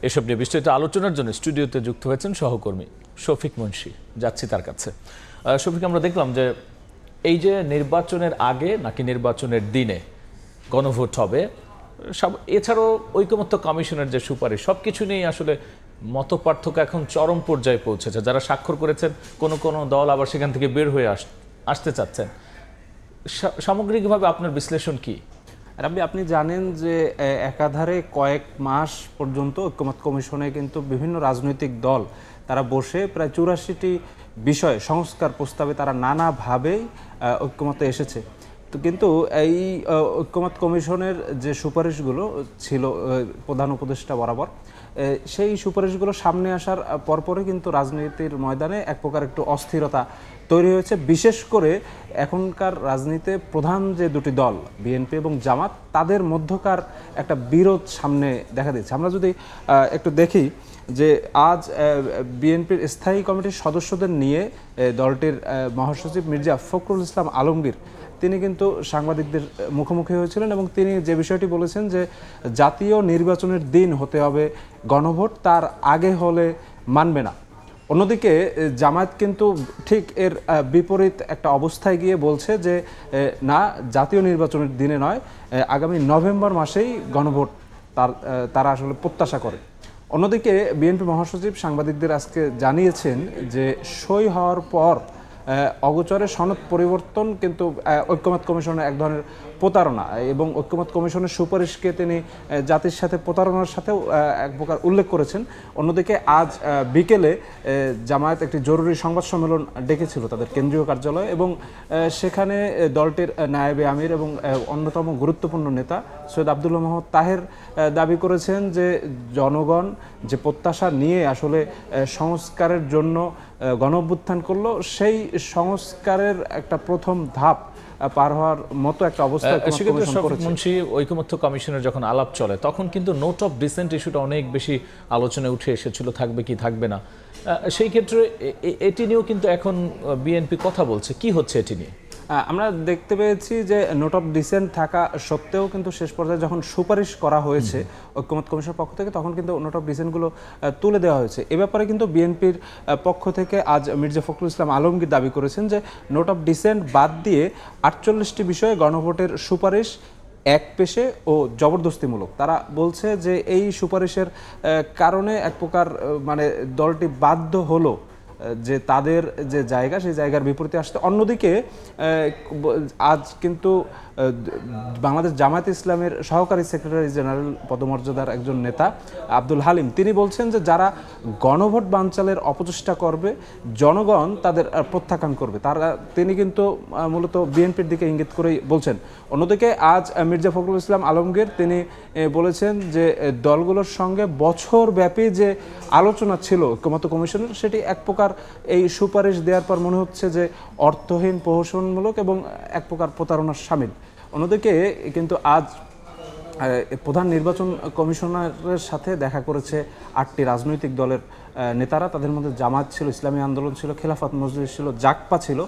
এসব নিয়ে বিস্তারিত আলোচনার জন্য স্টুডিওতে যুক্ত হয়েছেন সহকর্মী শফিক মুন্সি। যাচ্ছি তার কাছে। শফিক, আমরা দেখলাম যে এই যে নির্বাচনের আগে নাকি নির্বাচনের দিনে গণভোট হবে, এছাড়াও ঐকমত্য কমিশনের যে সুপারিশ, সবকিছু নিয়ে আসলে মতপার্থক্য এখন চরম পর্যায়ে পৌঁছেছে। যারা স্বাক্ষর করেছেন কোনো দল আবার সেখান থেকে বের হয়ে আসতে চাচ্ছেন। সামগ্রিকভাবে আপনার বিশ্লেষণ কি? রাব্বি, আপনি জানেন যে একাধারে কয়েক মাস পর্যন্ত ঐকমত্য কমিশনে কিন্তু বিভিন্ন রাজনৈতিক দল তারা বসে প্রায় 84টি বিষয়ে সংস্কার প্রস্তাবে তারা নানাভাবেই ঐকমত্যে এসেছে। তো কিন্তু এই ঐকমত্য কমিশনের যে সুপারিশগুলো ছিল প্রধান উপদেষ্টা বরাবর, সেই সুপারিশগুলো সামনে আসার পরপরই কিন্তু রাজনীতির ময়দানে এক প্রকার একটু অস্থিরতা তৈরি হয়েছে। বিশেষ করে এখনকার রাজনীতিতে প্রধান যে দুটি দল বিএনপি এবং জামাত, তাদের মধ্যকার একটা বিরোধ সামনে দেখা দিচ্ছে। আমরা যদি একটু দেখি যে আজ বিএনপির স্থায়ী কমিটির সদস্যদের নিয়ে দলটির মহাসচিব মির্জা ফখরুল ইসলাম আলমগীর তিনি কিন্তু সাংবাদিকদের মুখোমুখি হয়েছিলেন এবং তিনি যে বিষয়টি বলেছেন যে জাতীয় নির্বাচনের দিন হতে হবে গণভোট, তার আগে হলে মানবে না। অন্যদিকে জামায়াত কিন্তু ঠিক এর বিপরীত একটা অবস্থায় গিয়ে বলছে যে না, জাতীয় নির্বাচনের দিনে নয়, আগামী নভেম্বর মাসেই গণভোট তারা আসলে প্রত্যাশা করে। অন্যদিকে বিএনপি মহাসচিব সাংবাদিকদের আজকে জানিয়েছেন যে সই হওয়ার পর অগোচরে সনদ পরিবর্তন কিন্তু ঐকমত্য কমিশনের এক ধরনের প্রতারণা এবং ঐকমত্য কমিশনের সুপারিশকে তিনি জাতির সাথে প্রতারণার সাথেও এক প্রকার উল্লেখ করেছেন। অন্যদিকে আজ বিকেলে জামায়াত একটি জরুরি সংবাদ সম্মেলন ডেকেছিল তাদের কেন্দ্রীয় কার্যালয়ে এবং সেখানে দলটির নায়েবে আমির এবং অন্যতম গুরুত্বপূর্ণ নেতা সৈয়দ আব্দুল্লাহ মোহাম্মদ তাহের দাবি করেছেন যে জনগণ যে প্রত্যাশা নিয়ে আসলে সংস্কারের জন্য গণঅভ্যুত্থান করলো, সেই সংস্কারের একটা প্রথম ধাপ পার হওয়ার মতো একটা অবস্থা। মুন্সি, ঐকমত্য কমিশনের যখন আলাপ চলে তখন কিন্তু নোট অফ ডিসেন্ট ইস্যুটা অনেক বেশি আলোচনায় উঠে এসেছিল, থাকবে কি থাকবে না। সেই ক্ষেত্রে এটি নিয়েও কিন্তু এখন বিএনপি কথা বলছে, কি হচ্ছে এটি নিয়ে? আমরা দেখতে পেয়েছি যে নোট অফ ডিসেন্ট থাকা সত্ত্বেও কিন্তু শেষ পর্যায়ে যখন সুপারিশ করা হয়েছে ঐকমত্য কমিশনের পক্ষ থেকে, তখন কিন্তু নোট অফ ডিসেন্টগুলো তুলে দেওয়া হয়েছে। এ ব্যাপারে কিন্তু বিএনপির পক্ষ থেকে আজ মির্জা ফখরুল ইসলাম আলমগীর দাবি করেছেন যে নোট অফ ডিসেন্ট বাদ দিয়ে 48টি বিষয়ে গণভোটের সুপারিশ এক পেশে ও জবরদস্তিমূলক। তারা বলছে যে এই সুপারিশের কারণে এক প্রকার মানে দলটি বাধ্য হলো যে তাদের যে জায়গা, সেই জায়গার বিপরীতে আসতে। অন্যদিকে আজ কিন্তু বাংলাদেশ জামায়াতে ইসলামের সহকারী সেক্রেটারি জেনারেল পদমর্যাদার একজন নেতা আব্দুল হালিম তিনি বলছেন যে যারা গণভোট বানচালের অপচেষ্টা করবে জনগণ তাদের প্রত্যাখ্যান করবে। তিনি কিন্তু মূলত বিএনপির দিকে ইঙ্গিত করেই বলছেন। অন্যদিকে আজ মির্জা ফখরুল ইসলাম আলমগীর তিনি বলেছেন যে দলগুলোর সঙ্গে বছরব্যাপী যে আলোচনা ছিল ঐকমত্য কমিশনের, সেটি এক প্রকার এই সুপারিশ দেওয়ার পর মনে হচ্ছে যে অর্থহীন, প্রহসনমূলক এবং এক প্রকার প্রতারণার শামিল। অন্যদিকে কিন্তু আজ প্রধান নির্বাচন কমিশনারের সাথে দেখা করেছে 8টি রাজনৈতিক দলের নেতারা। তাদের মধ্যে জামায়াত ছিল, ইসলামী আন্দোলন ছিল, খেলাফত মজলিস ছিল, জাকপা ছিল।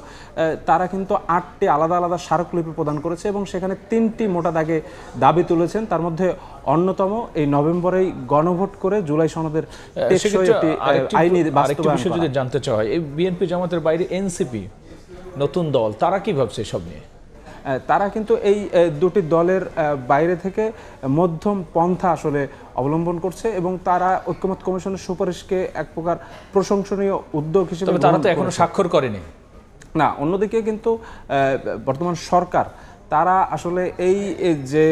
তারা কিন্তু 8টি আলাদা আলাদা স্মারকলিপি প্রদান করেছে এবং সেখানে 3টি মোটা দাগে দাবি তুলেছেন। তার মধ্যে অন্যতম এই নভেম্বরেই গণভোট করে জুলাই সনদের আইনি বাস্তবায়ন। যদি জানতে চাই, এই বিএনপি জামাতের বাইরে এনসিপি নতুন দল, তারা কি ভাবছে সব নিয়ে? তারা কিন্তু এই দুটি দলের বাইরে থেকে মধ্যম পন্থা আসলে অবলম্বন করছে এবং তারা ঐকমত্য কমিশনের সুপারিশকে এক প্রকার প্রশংসনীয় উদ্যোগ হিসেবে, তারা তো এখনো স্বাক্ষর করেনি না। অন্যদিকে কিন্তু বর্তমান সরকার তারা আসলে এই যে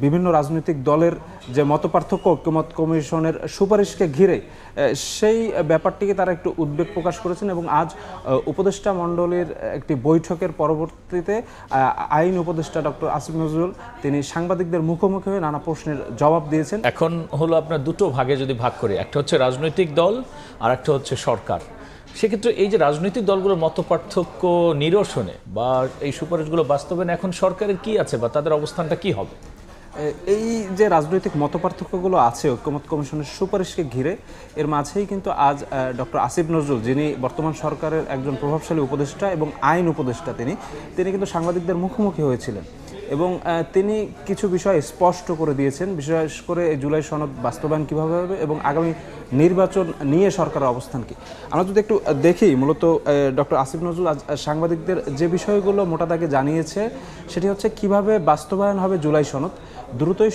বিভিন্ন রাজনৈতিক দলের যে মতপার্থক্য ঐকমত্য কমিশনের সুপারিশকে ঘিরে, সেই ব্যাপারটিকে তারা একটু উদ্বেগ প্রকাশ করেছেন এবং আজ উপদেষ্টা মণ্ডলীর একটি বৈঠকের পরবর্তীতে আইন উপদেষ্টা ডক্টর আসিফ নজরুল তিনি সাংবাদিকদের মুখোমুখি হয়ে নানা প্রশ্নের জবাব দিয়েছেন। এখন হলো আপনার দুটো ভাগে যদি ভাগ করি, একটা হচ্ছে রাজনৈতিক দল আর একটা হচ্ছে সরকার। সেক্ষেত্রে এই যে রাজনৈতিক দলগুলোর মতপার্থক্য নিরসনে বা এই সুপারিশগুলো বাস্তবায়নে এখন সরকারের কি আছে বা তাদের অবস্থানটা কি হবে? এই যে রাজনৈতিক মতপার্থক্যগুলো আছে ঐকমত্য কমিশনের সুপারিশকে ঘিরে, এর মাঝেই কিন্তু আজ ডক্টর আসিফ নজরুল যিনি বর্তমান সরকারের একজন প্রভাবশালী উপদেষ্টা এবং আইন উপদেষ্টা তিনি কিন্তু সাংবাদিকদের মুখোমুখি হয়েছিলেন এবং তিনি কিছু বিষয় স্পষ্ট করে দিয়েছেন, বিশেষ করে এই জুলাই সনদ বাস্তবায়ন কীভাবে হবে এবং আগামী নির্বাচন নিয়ে সরকারের অবস্থান কী। আমরা যদি একটু দেখি, মূলত ডক্টর আসিফ নজরুল আজ সাংবাদিকদের যে বিষয়গুলো মোটা দাগে জানিয়েছে সেটি হচ্ছে কিভাবে বাস্তবায়ন হবে জুলাই সনদ, দ্রুতই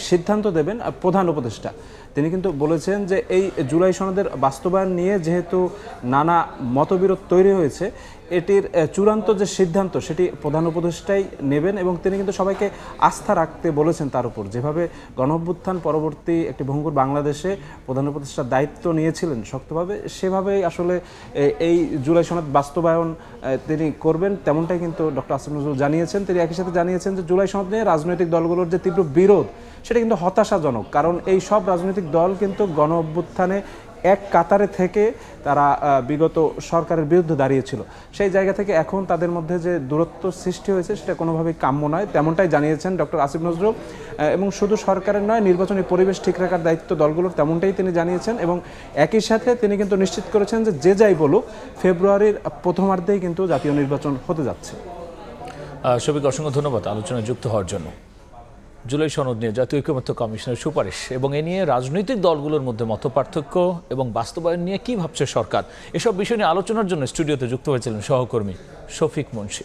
সিদ্ধান্ত দেবেন প্রধান উপদেষ্টা। তিনি কিন্তু বলেছেন যে এই জুলাই সনদের বাস্তবায়ন নিয়ে যেহেতু নানা মতবিরোধ তৈরি হয়েছে, এটির চূড়ান্ত যে সিদ্ধান্ত সেটি প্রধান উপদেষ্টাই নেবেন এবং তিনি কিন্তু সবাইকে আস্থা রাখতে বলেছেন তার উপর। যেভাবে গণঅভ্যুত্থান পরবর্তী একটি ভঙ্গুর বাংলাদেশে প্রধান উপদেষ্টার দায়িত্ব নিয়েছিলেন শক্তভাবে, সেভাবেই আসলে এই জুলাই সনদ বাস্তবায়ন তিনি করবেন, তেমনটাই কিন্তু ডক্টর আসিফ নজরুল জানিয়েছেন। তিনি একই সাথে জানিয়েছেন যে জুলাই সনদ নিয়ে রাজনৈতিক দলগুলোর যে তীব্র বিরোধ সেটা কিন্তু হতাশাজনক, কারণ এই সব রাজনৈতিক দল কিন্তু গণঅভ্যুত্থানে এক কাতারে থেকে তারা বিগত সরকারের বিরুদ্ধে দাঁড়িয়েছিল। সেই জায়গা থেকে এখন তাদের মধ্যে যে দূরত্ব সৃষ্টি হয়েছে সেটা কোনোভাবেই কাম্য নয়, তেমনটাই জানিয়েছেন ডক্টর আসিফ নজরুল। এবং শুধু সরকারের নয়, নির্বাচনী পরিবেশ ঠিক রাখার দায়িত্ব দলগুলোর, তেমনটাই তিনি জানিয়েছেন। এবং একই সাথে তিনি কিন্তু নিশ্চিত করেছেন যে যে যাই বলুক ফেব্রুয়ারির প্রথমার্ধেই কিন্তু জাতীয় নির্বাচন হতে যাচ্ছে। শফিক, অসংখ্য ধন্যবাদ আলোচনায় যুক্ত হওয়ার জন্য। জুলাই সনদ নিয়ে জাতীয় ঐকমত্য কমিশনের সুপারিশ এবং এ নিয়ে রাজনৈতিক দলগুলোর মধ্যে মতপার্থক্য এবং বাস্তবায়ন নিয়ে কী ভাবছে সরকার, এসব বিষয় নিয়ে আলোচনার জন্য স্টুডিওতে যুক্ত হয়েছিলেন সহকর্মী শফিক মুন্সী।